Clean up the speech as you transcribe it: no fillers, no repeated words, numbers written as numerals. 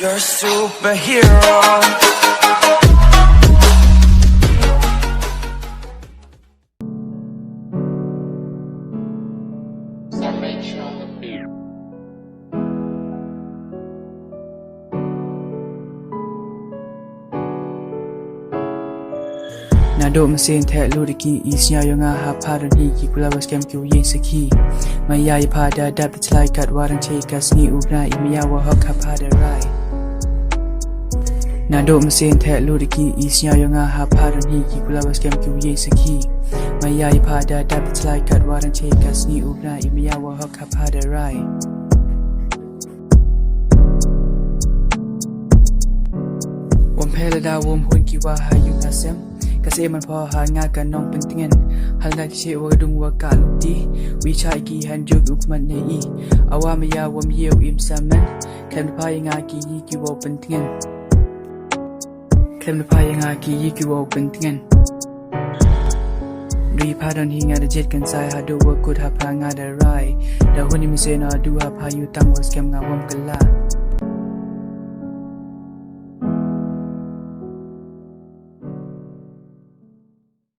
You're a superhero. Nado mesin tek luriki isnya yang ha parani ki kulabas kem ki yin saki maya pada dap tlai kat waran chekas ni ubna imya wa hak pada rai Nado mesin tek luriki isnya yang ha parani ki kulabas kem ki yin saki maya pada dap tlai kat waran chekas ni ubna imya wa hak pada rai Wam pelada wam hun ki wa hayung asem Kasi man po hanga ka nong pentingan Hal na kishe wa dung wa kaluti Wicha iki hanjuk ukman na i Awa maya wam yew im saman Klem na paya nga ki yiki wa pentingan Klem na paya nga ki yiki wa pentingan Dui padon hinga da jet kan sai hado wa kut hapa nga da rai Da huni mese na du hapa yu tang was kem nga wam kala